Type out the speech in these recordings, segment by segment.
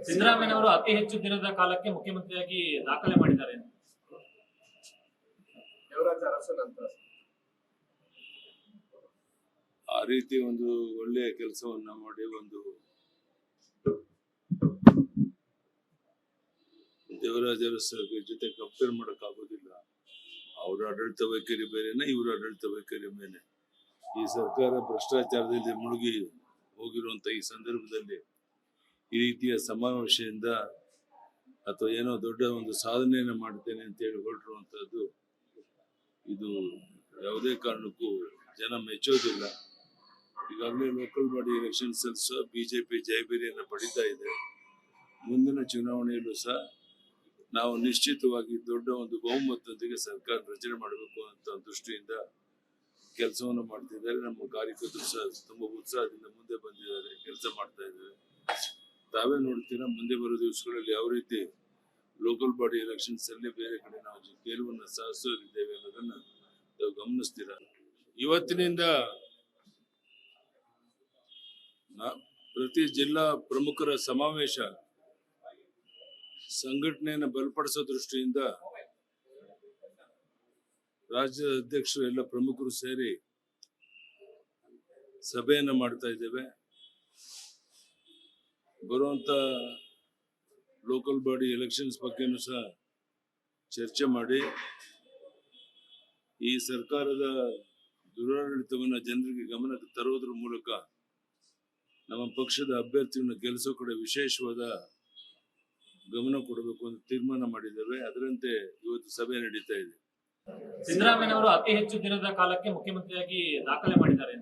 ಸಿದ್ದರಾಮಯ್ಯನವರು ಅತಿ ಹೆಚ್ಚು ದಿನದ ಕಾಲಕ್ಕೆ ಮುಖ್ಯಮಂತ್ರಿಯಾಗಿ ದಾಖಲೆ ಮಾಡಿದ್ದಾರೆ. ದೇವರಾಜ ಅರಸು ನಂತರ ಆ ರೀತಿ ಒಂದು ಒಳ್ಳೆಯ ಕೆಲಸವನ್ನ ಮಾಡಿ ಒಂದು ದೇವರಾಜ ಅರಸು ಜೊತೆ ಕಂಪೇರ್ ಮಾಡಕ್ ಆಗೋದಿಲ್ಲ. ಅವ್ರ ಆಡಳಿತ ವೈಖರಿ ಬೇರೆನೆ, ಇವ್ರ ಆಡಳಿತ ವೈಖರಿ ಬೇರೆ. ಈ ಸರ್ಕಾರ ಭ್ರಷ್ಟಾಚಾರದಲ್ಲಿ ಮುಳುಗಿ ಹೋಗಿರುವಂತ ಈ ಸಂದರ್ಭದಲ್ಲಿ ಈ ರೀತಿಯ ಸಮಾವೇಶದಿಂದ ಅಥವಾ ಏನೋ ದೊಡ್ಡ ಒಂದು ಸಾಧನೆಯನ್ನ ಮಾಡ್ತೇನೆ ಅಂತ ಹೇಳಿ ಹೊರಟಿರುವಂತದ್ದು ಇದು ಯಾವುದೇ ಕಾರಣಕ್ಕೂ ಜನ ಮೆಚ್ಚೋದಿಲ್ಲ. ಈಗಾಗಲೇ ಲೋಕಲ್ ಬಾಡಿ ಎಲೆಕ್ಷನ್ಸ್ ಸಹ ಬಿಜೆಪಿ ಜಯಬೇರಿಯನ್ನ ಪಡಿತಾ ಇದೆ. ಮುಂದಿನ ಚುನಾವಣೆಯಲ್ಲೂ ಸಹ ನಾವು ನಿಶ್ಚಿತವಾಗಿ ದೊಡ್ಡ ಒಂದು ಬಹುಮತದೊಂದಿಗೆ ಸರ್ಕಾರ ರಚನೆ ಮಾಡಬೇಕು ಅಂತ ದೃಷ್ಟಿಯಿಂದ ಕೆಲಸವನ್ನು ಮಾಡ್ತಿದ್ದಾರೆ. ನಮ್ಮ ಕಾರ್ಯಕರ್ತರು ಸಹ ತುಂಬಾ ಉತ್ಸಾಹದಿಂದ ಮುಂದೆ ಬಂದಿದ್ದಾರೆ, ಕೆಲಸ ಮಾಡ್ತಾ ಇದ್ದಾರೆ. ತಾವೇ ನೋಡ್ತೀರಾ, ಮುಂದೆ ಬರೋ ದಿವಸಗಳಲ್ಲಿ ಯಾವ ರೀತಿ ಲೋಕಲ್ ಬಾಡಿ ಎಲೆಕ್ಷನ್ಸ್ ಅಲ್ಲಿ ಬೇರೆ ಕಡೆ ನಾವು ಗೆಲುವನ್ನ ಸಾಧಿಸೋರಿದ್ದೇವೆ ಅನ್ನೋದನ್ನ ನಾವು ಗಮನಿಸ್ತೀರಾ. ಇವತ್ತಿನಿಂದ ಪ್ರತಿ ಜಿಲ್ಲಾ ಪ್ರಮುಖರ ಸಮಾವೇಶ ಸಂಘಟನೆಯನ್ನು ಬಲಪಡಿಸೋ ದೃಷ್ಟಿಯಿಂದ ರಾಜ್ಯದ ಅಧ್ಯಕ್ಷರು ಎಲ್ಲ ಪ್ರಮುಖರು ಸೇರಿ ಸಭೆಯನ್ನ ಮಾಡ್ತಾ ಇದ್ದೇವೆ. ಬರುವಂತ ಲೋಕಲ್ ಬಾಡಿ ಎಲೆಕ್ಷನ್ಸ್ ಬಗ್ಗೆನೂ ಸಹ ಚರ್ಚೆ ಮಾಡಿ ಈ ಸರ್ಕಾರದ ದುರಾಡಳಿತವನ್ನ ಜನರಿಗೆ ಗಮನಕ್ಕೆ ತರುವುದರ ಮೂಲಕ ನಮ್ಮ ಪಕ್ಷದ ಅಭ್ಯರ್ಥಿಯನ್ನು ಗೆಲ್ಲಿಸೋ ಕಡೆ ವಿಶೇಷವಾದ ಗಮನ ಕೊಡಬೇಕು ಅಂತ ತೀರ್ಮಾನ ಮಾಡಿದ್ದೇವೆ. ಅದರಂತೆ ಇವತ್ತು ಸಭೆ ನಡೀತಾ ಇದೆ. ಸಿದ್ದರಾಮಯ್ಯನವರು ಅತಿ ಹೆಚ್ಚು ದಿನದ ಕಾಲಕ್ಕೆ ಮುಖ್ಯಮಂತ್ರಿಯಾಗಿ ದಾಖಲೆ ಮಾಡಿದ್ದಾರೆ.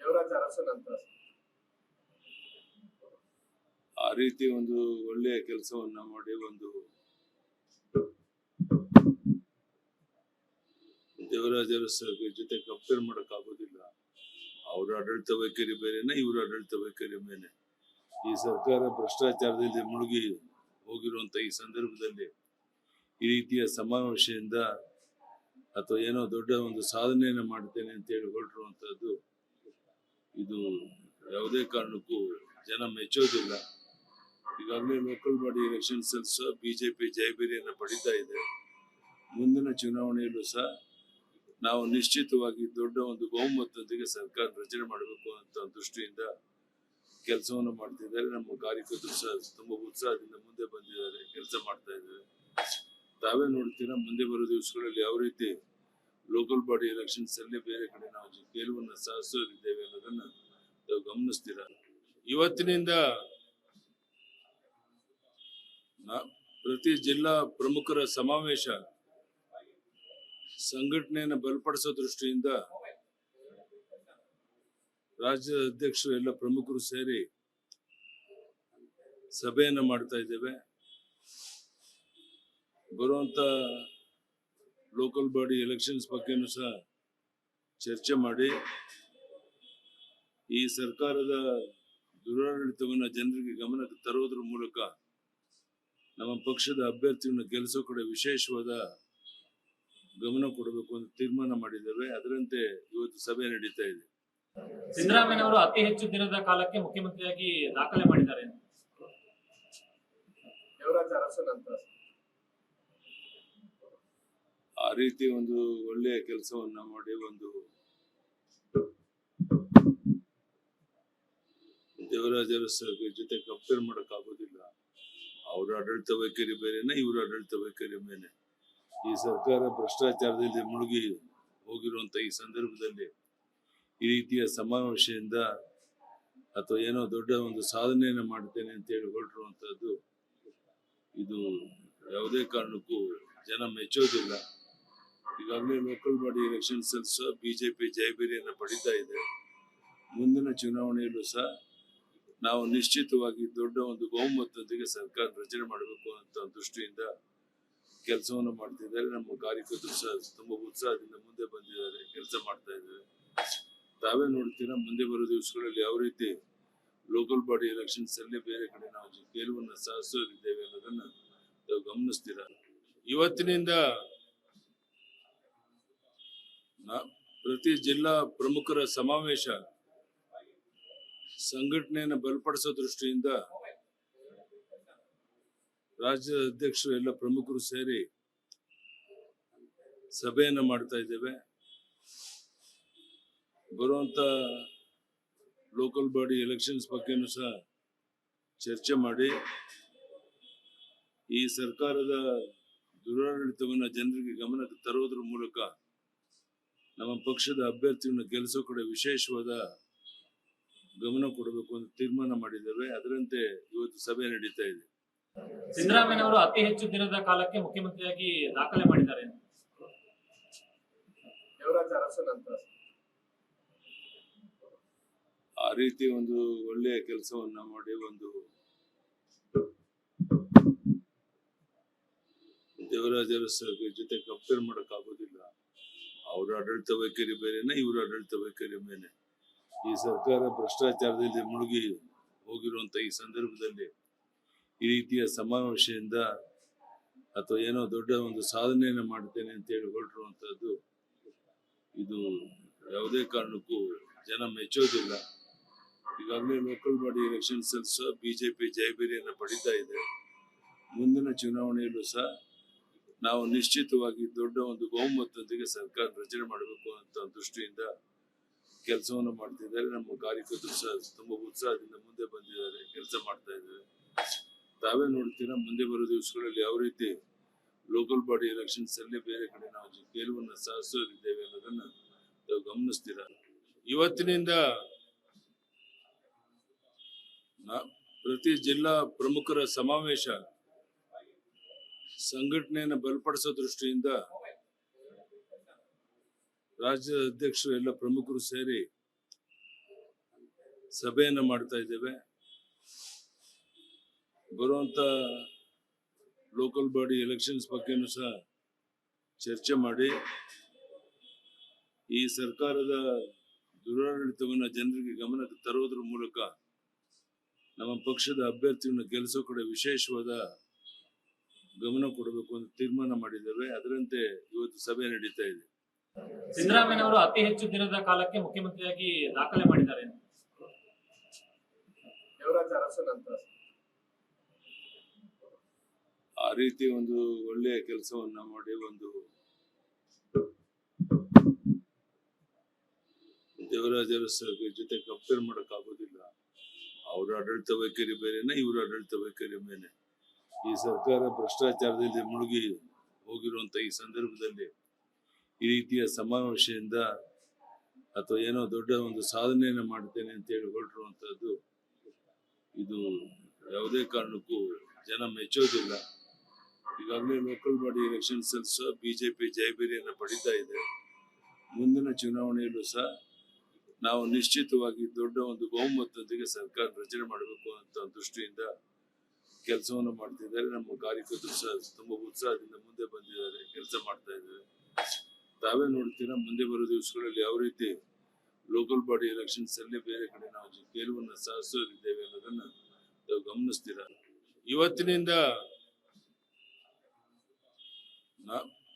ದೇವರಾಜ ಅರಸು ನಂತರ ಆ ರೀತಿ ಒಂದು ಒಳ್ಳೆಯ ಕೆಲಸವನ್ನ ಮಾಡಿ ಒಂದು ದೇವರಾಜ ಅರಸು ಜೊತೆ ಕಂಪೇರ್ ಮಾಡಕ್ ಆಗೋದಿಲ್ಲ. ಅವ್ರ ಆಡಳಿತ ವೈಖರಿ ಬೇರೆನೆ, ಇವ್ರ ಆಡಳಿತ ವೈಖರಿ ಬೇರೆ. ಈ ಸರ್ಕಾರ ಭ್ರಷ್ಟಾಚಾರದಲ್ಲಿ ಮುಳುಗಿ ಹೋಗಿರುವಂತ ಈ ಸಂದರ್ಭದಲ್ಲಿ ಈ ರೀತಿಯ ಸಮಾವೇಶದಿಂದ ಅಥವಾ ಏನೋ ದೊಡ್ಡ ಒಂದು ಸಾಧನೆಯನ್ನ ಮಾಡ್ತೇನೆ ಅಂತ ಹೇಳಿ ಹೊರಟಿರುವಂತದ್ದು ಇದು ಯಾವುದೇ ಕಾರಣಕ್ಕೂ ಜನ ಮೆಚ್ಚೋದಿಲ್ಲ. ಈಗಾಗಲೇ ಲೋಕಲ್ ಬಾಡಿ ಎಲೆಕ್ಷನ್ಸ್ ಸಹ ಬಿಜೆಪಿ ಜಯಬೇರಿಯನ್ನ ಪಡಿತಾ ಇದೆ. ಮುಂದಿನ ಚುನಾವಣೆಯಲ್ಲೂ ಸಹ ನಾವು ನಿಶ್ಚಿತವಾಗಿ ದೊಡ್ಡ ಒಂದು ಬಹುಮತದೊಂದಿಗೆ ಸರ್ಕಾರ ರಚನೆ ಮಾಡಬೇಕು ಅಂತ ದೃಷ್ಟಿಯಿಂದ ಕೆಲಸವನ್ನು ಮಾಡ್ತಿದ್ದಾರೆ. ನಮ್ಮ ಕಾರ್ಯಕರ್ತರು ಸಹ ತುಂಬಾ ಉತ್ಸಾಹದಿಂದ ಮುಂದೆ ಬಂದಿದ್ದಾರೆ, ಕೆಲಸ ಮಾಡ್ತಾ ಇದ್ದಾರೆ. ತಾವೇ ನೋಡ್ತೀರಾ, ಮುಂದೆ ಬರೋ ದಿವಸಗಳಲ್ಲಿ ಯಾವ ರೀತಿ ಲೋಕಲ್ ಬಾಡಿ ಎಲೆಕ್ಷನ್ಸ್ ಅಲ್ಲಿ ಬೇರೆ ಕಡೆ ನಾವು ಗೆಲುವನ್ನ ಸಾಧಿಸೋರಿದ್ದೇವೆ ಅನ್ನೋದನ್ನ ನಾವು ಗಮನಿಸ್ತೀರಾ. ಇವತ್ತಿನಿಂದ ಪ್ರತಿ ಜಿಲ್ಲಾ ಪ್ರಮುಖರ ಸಮಾವೇಶ ಸಂಘಟನೆಯನ್ನು ಬಲಪಡಿಸೋ ದೃಷ್ಟಿಯಿಂದ ರಾಜ್ಯದ ಅಧ್ಯಕ್ಷರು ಎಲ್ಲ ಪ್ರಮುಖರು ಸೇರಿ ಸಭೆಯನ್ನ ಮಾಡ್ತಾ ಇದ್ದೇವೆ. ಬರುವಂತ ಲೋಕಲ್ ಬಾಡಿ ಎಲೆಕ್ಷನ್ಸ್ ಬಗ್ಗೆನೂ ಸಹ ಚರ್ಚೆ ಮಾಡಿ ಈ ಸರ್ಕಾರದ ದುರಾಡಳಿತವನ್ನ ಜನರಿಗೆ ಗಮನಕ್ಕೆ ತರುವುದರ ಮೂಲಕ ನಮ್ಮ ಪಕ್ಷದ ಅಭ್ಯರ್ಥಿಯನ್ನು ಗೆಲ್ಲಿಸೋ ಕಡೆ ವಿಶೇಷವಾದ ಗಮನ ಕೊಡಬೇಕು ಅಂತ ತೀರ್ಮಾನ ಮಾಡಿದ್ದೇವೆ. ಅದರಂತೆ ಇವತ್ತು ಸಭೆ ನಡೀತಾ ಇದೆ. ಸಿದ್ದರಾಮಯ್ಯನವರು ಅತಿ ಹೆಚ್ಚು ದಿನದ ಕಾಲಕ್ಕೆ ಮುಖ್ಯಮಂತ್ರಿಯಾಗಿ ದಾಖಲೆ ಮಾಡಿದ್ದಾರೆ. ದೇವರಾಜ ಅರಸು ನಂತರ ಆ ರೀತಿ ಒಂದು ಒಳ್ಳೆಯ ಕೆಲಸವನ್ನ ಮಾಡಿ ಒಂದು ದೇವರಾಜ ಅರಸು ಜೊತೆ ಕಂಪೇರ್ ಮಾಡಕ್ ಆಗೋದಿಲ್ಲ. ಅವ್ರ ಆಡಳಿತ ವೈಖರಿ ಬೇರೆನೆ, ಇವ್ರ ಆಡಳಿತ ವೈಖರಿ ಬೇರೆ. ಈ ಸರ್ಕಾರ ಭ್ರಷ್ಟಾಚಾರದಲ್ಲಿ ಮುಳುಗಿ ಹೋಗಿರುವಂತ ಈ ಸಂದರ್ಭದಲ್ಲಿ ಈ ರೀತಿಯ ಸಮಾವೇಶದಿಂದ ಅಥವಾ ಏನೋ ದೊಡ್ಡ ಒಂದು ಸಾಧನೆಯನ್ನ ಮಾಡ್ತೇನೆ ಅಂತ ಹೇಳಿ ಹೊರಟಿರುವಂತದ್ದು ಇದು ಯಾವುದೇ ಕಾರಣಕ್ಕೂ ಜನ ಮೆಚ್ಚೋದಿಲ್ಲ. ಈಗಾಗಲೇ ಲೋಕಲ್ ಬಾಡಿ ಎಲೆಕ್ಷನ್ಸ್ ಸಹ ಬಿಜೆಪಿ ಜಯಬೇರಿಯನ್ನ ಪಡಿತಾ ಇದೆ. ಮುಂದಿನ ಚುನಾವಣೆಯಲ್ಲೂ ಸಹ ನಾವು ನಿಶ್ಚಿತವಾಗಿ ದೊಡ್ಡ ಒಂದು ಬಹುಮತದೊಂದಿಗೆ ಸರ್ಕಾರ ರಚನೆ ಮಾಡಬೇಕು ಅಂತ ದೃಷ್ಟಿಯಿಂದ ಕೆಲಸವನ್ನು ಮಾಡ್ತಿದ್ದಾರೆ. ನಮ್ಮ ಕಾರ್ಯಕರ್ತರು ಸಹ ತುಂಬಾ ಉತ್ಸಾಹದಿಂದ ಮುಂದೆ ಬಂದಿದ್ದಾರೆ, ಕೆಲಸ ಮಾಡ್ತಾ ಇದ್ದಾರೆ. ತಾವೇ ನೋಡ್ತೀರಾ, ಮುಂದೆ ಬರೋ ದಿವಸಗಳಲ್ಲಿ ಯಾವ ರೀತಿ ಲೋಕಲ್ ಬಾಡಿ ಎಲೆಕ್ಷನ್ಸ್ ಅಲ್ಲಿ ಬೇರೆ ಕಡೆ ನಾವು ಗೆಲುವನ್ನ ಸಾಧಿಸೋರಿದ್ದೇವೆ ಅನ್ನೋದನ್ನ ನಾವು ಗಮನಿಸ್ತೀರಾ. ಇವತ್ತಿನಿಂದ ಪ್ರತಿ ಜಿಲ್ಲಾ ಪ್ರಮುಖರ ಸಮಾವೇಶ ಸಂಘಟನೆಯನ್ನು ಬಲಪಡಿಸೋ ದೃಷ್ಟಿಯಿಂದ ರಾಜ್ಯದ ಅಧ್ಯಕ್ಷರು ಎಲ್ಲ ಪ್ರಮುಖರು ಸೇರಿ ಸಭೆಯನ್ನು ಮಾಡ್ತಾ ಇದ್ದೇವೆ. ಬರುವಂತ ಲೋಕಲ್ ಬಾಡಿ ಎಲೆಕ್ಷನ್ಸ್ ಬಗ್ಗೆನೂ ಸಹ ಚರ್ಚೆ ಮಾಡಿ ಈ ಸರ್ಕಾರದ ದುರಾಡಳಿತವನ್ನು ಜನರಿಗೆ ಗಮನಕ್ಕೆ ತರುವುದರ ಮೂಲಕ ನಮ್ಮ ಪಕ್ಷದ ಅಭ್ಯರ್ಥಿಯನ್ನು ಗೆಲ್ಲಿಸೋ ಕಡೆ ವಿಶೇಷವಾದ ಗಮನ ಕೊಡಬೇಕು ಅಂತ ತೀರ್ಮಾನ ಮಾಡಿದ್ದೇವೆ. ಅದರಂತೆ ಇವತ್ತು ಸಭೆ ನಡೀತಾ ಇದೆ. ಸಿದ್ದರಾಮಯ್ಯನವರು ಅತಿ ಹೆಚ್ಚು ದಿನದ ಕಾಲಕ್ಕೆ ಮುಖ್ಯಮಂತ್ರಿಯಾಗಿ ದಾಖಲೆ ಮಾಡಿದ್ದಾರೆ. ದೇವರಾಜ ಅರಸು ನಂತರ ಆ ರೀತಿ ಒಂದು ಒಳ್ಳೆಯ ಕೆಲಸವನ್ನ ಮಾಡಿ ಒಂದು ದೇವರಾಜ ಅರಸು ಜೊತೆ ಕಂಪೇರ್ ಮಾಡಕ್ ಆಗೋದಿಲ್ಲ. ಅವ್ರ ಆಡಳಿತ ವೈಖರಿ ಬೇರೆನೆ, ಇವ್ರ ಆಡಳಿತ ವೈಖರಿ ಬೇರೆ. ಈ ಸರ್ಕಾರ ಭ್ರಷ್ಟಾಚಾರದಲ್ಲಿ ಮುಳುಗಿ ಹೋಗಿರುವಂತ ಈ ಸಂದರ್ಭದಲ್ಲಿ ಈ ರೀತಿಯ ಸಮಾವೇಶದಿಂದ ಅಥವಾ ಏನೋ ದೊಡ್ಡ ಒಂದು ಸಾಧನೆಯನ್ನು ಮಾಡ್ತೇನೆ ಅಂತ ಹೇಳಿ ಹೊರಟಿರುವಂತದ್ದು ಇದು ಯಾವುದೇ ಕಾರಣಕ್ಕೂ ಜನ ಮೆಚ್ಚೋದಿಲ್ಲ. ಈಗಾಗಲೇ ಲೋಕಲ್ ಬಾಡಿ ಎಲೆಕ್ಷನ್ಸ್ ಸಹ ಬಿಜೆಪಿ ಜಯಭೇರಿಯನ್ನು ಪಡಿತಾ ಇದೆ. ಮುಂದಿನ ಚುನಾವಣೆಯಲ್ಲೂ ಸಹ ನಾವು ನಿಶ್ಚಿತವಾಗಿ ದೊಡ್ಡ ಒಂದು ಬಹುಮತದೊಂದಿಗೆ ಸರ್ಕಾರ ರಚನೆ ಮಾಡಬೇಕು ಅಂತ ದೃಷ್ಟಿಯಿಂದ ಕೆಲಸವನ್ನು ಮಾಡ್ತಿದ್ದಾರೆ. ನಮ್ಮ ಕಾರ್ಯಕರ್ತರು ಸಹ ತುಂಬಾ ಉತ್ಸಾಹದಿಂದ ಮುಂದೆ ಬಂದಿದ್ದಾರೆ, ಕೆಲಸ ಮಾಡ್ತಾ ಇದ್ದಾರೆ. ತಾವೇ ನೋಡ್ತೀರಾ ಮುಂದೆ ಬರೋ ದಿವಸಗಳಲ್ಲಿ ಯಾವ ರೀತಿ ಲೋಕಲ್ ಬಾಡಿ ಎಲೆಕ್ಷನ್ಸ್ ಅಲ್ಲಿ ಬೇರೆ ಕಡೆ ನಾವು ಗೆಲುವನ್ನು ಸಾಧಿಸೋರಿದ್ದೇವೆ ಅನ್ನೋದನ್ನ ನಾವು ಗಮನಿಸ್ತೀರಾ. ಇವತ್ತಿನಿಂದ ಪ್ರತಿ ಜಿಲ್ಲಾ ಪ್ರಮುಖರ ಸಮಾವೇಶ ಸಂಘಟನೆಯನ್ನು ಬಲಪಡಿಸೋ ದೃಷ್ಟಿಯಿಂದ ರಾಜ್ಯದ ಅಧ್ಯಕ್ಷರು ಎಲ್ಲ ಪ್ರಮುಖರು ಸೇರಿ ಸಭೆಯನ್ನು ಮಾಡ್ತಾ ಇದ್ದೇವೆ. ಬರುವಂತ ಲೋಕಲ್ ಬಾಡಿ ಎಲೆಕ್ಷನ್ಸ್ ಬಗ್ಗೆನೂ ಸಹ ಚರ್ಚೆ ಮಾಡಿ ಈ ಸರ್ಕಾರದ ದುರಾಡಳಿತವನ್ನು ಜನರಿಗೆ ಗಮನಕ್ಕೆ ತರುವುದರ ಮೂಲಕ ನಮ್ಮ ಪಕ್ಷದ ಅಭ್ಯರ್ಥಿಯನ್ನು ಗೆಲ್ಲಿಸೋ ಕಡೆ ವಿಶೇಷವಾದ ಗಮನ ಕೊಡಬೇಕು ಅಂತ ತೀರ್ಮಾನ ಮಾಡಿದ್ದೇವೆ. ಅದರಂತೆ ಇವತ್ತು ಸಭೆ ನಡೀತಾ ಇದೆ. ಸಿದ್ದರಾಮಯ್ಯನವರು ಅತಿ ಹೆಚ್ಚು ದಿನದ ಕಾಲಕ್ಕೆ ಮುಖ್ಯಮಂತ್ರಿಯಾಗಿ ದಾಖಲೆ ಮಾಡಿದ್ದಾರೆ. ದೇವರಾಜ ಅರಸು ನಂತರ ಆ ರೀತಿ ಒಂದು ಒಳ್ಳೆಯ ಕೆಲಸವನ್ನ ಮಾಡಿ ಒಂದು ದೇವರಾಜ ಅರಸು ಜೊತೆ ಕಂಪೇರ್ ಮಾಡಕ್ ಆಗೋದಿಲ್ಲ. ಅವ್ರ ಆಡಳಿತ ವೈಖರಿ ಬೇರೆನೆ, ಇವ್ರ ಆಡಳಿತ ವೈಖರಿ ಬೇರೆ. ಈ ಸರ್ಕಾರ ಭ್ರಷ್ಟಾಚಾರದಲ್ಲಿ ಮುಳುಗಿ ಹೋಗಿರುವಂತ ಈ ಸಂದರ್ಭದಲ್ಲಿ ಈ ರೀತಿಯ ಸಮಾವೇಶದಿಂದ ಅಥವಾ ಏನೋ ದೊಡ್ಡ ಒಂದು ಸಾಧನೆಯನ್ನು ಮಾಡ್ತೇನೆ ಅಂತ ಹೇಳಿ ಹೊರಟಿರುವಂತದ್ದು ಇದು ಯಾವುದೇ ಕಾರಣಕ್ಕೂ ಜನ ಮೆಚ್ಚೋದಿಲ್ಲ. ಈಗಾಗಲೇ ಲೋಕಲ್ ಬಾಡಿ ಎಲೆಕ್ಷನ್ಸ್ ಸಹ ಬಿಜೆಪಿ ಜಯಭೇರಿಯನ್ನು ಪಡಿತಾ ಇದೆ. ಮುಂದಿನ ಚುನಾವಣೆಯಲ್ಲೂ ಸಹ ನಾವು ನಿಶ್ಚಿತವಾಗಿ ದೊಡ್ಡ ಒಂದು ಬಹುಮತದೊಂದಿಗೆ ಸರ್ಕಾರ ರಚನೆ ಮಾಡಬೇಕು ಅಂತ ದೃಷ್ಟಿಯಿಂದ ಕೆಲಸವನ್ನು ಮಾಡ್ತಿದ್ದಾರೆ. ನಮ್ಮ ಕಾರ್ಯಕರ್ತರು ಸಹ ತುಂಬಾ ಉತ್ಸಾಹದಿಂದ ಮುಂದೆ ಬಂದಿದ್ದಾರೆ, ಕೆಲಸ ಮಾಡ್ತಾ ಇದ್ದಾರೆ. ತಾವೇ ನೋಡ್ತೀರಾ ಮುಂದೆ ಬರೋ ದಿವಸಗಳಲ್ಲಿ ಯಾವ ರೀತಿ ಲೋಕಲ್ ಬಾಡಿ ಎಲೆಕ್ಷನ್ಸ್ ಅಲ್ಲಿ ಬೇರೆ ಕಡೆ ನಾವು ಗೆಲುವನ್ನು ಸಾಧಿಸೋರಿದ್ದೇವೆ ಅನ್ನೋದನ್ನ ನಾವು ಗಮನಿಸ್ತೀರಾ. ಇವತ್ತಿನಿಂದ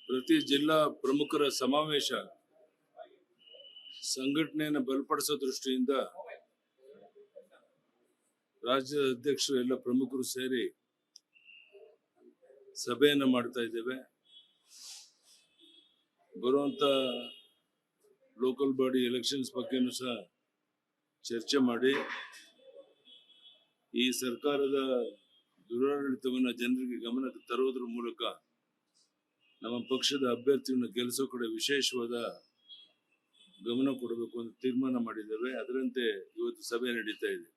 ಪ್ರತಿ ಜಿಲ್ಲಾ ಪ್ರಮುಖರ ಸಮಾವೇಶ ಸಂಘಟನೆಯನ್ನು ಬಲಪಡಿಸೋ ದೃಷ್ಟಿಯಿಂದ ರಾಜ್ಯದ ಅಧ್ಯಕ್ಷರು ಎಲ್ಲ ಪ್ರಮುಖರು ಸೇರಿ ಸಭೆಯನ್ನು ಮಾಡ್ತಾ ಇದ್ದೇವೆ. ಬರುವಂತ ಲೋಕಲ್ ಬಾಡಿ ಎಲೆಕ್ಷನ್ಸ್ ಬಗ್ಗೆನೂ ಸಹ ಚರ್ಚೆ ಮಾಡಿ ಈ ಸರ್ಕಾರದ ದುರಾಡಳಿತವನ್ನು ಜನರಿಗೆ ಗಮನಕ್ಕೆ ತರುವುದರ ಮೂಲಕ ನಮ್ಮ ಪಕ್ಷದ ಅಭ್ಯರ್ಥಿಯನ್ನು ಗೆಲ್ಲಿಸೋ ಕಡೆ ವಿಶೇಷವಾದ ಗಮನ ಕೊಡಬೇಕು ಅಂತ ತೀರ್ಮಾನ ಮಾಡಿದ್ದೇವೆ. ಅದರಂತೆ ಇವತ್ತು ಸಭೆ ನಡೀತಾ ಇದೆ.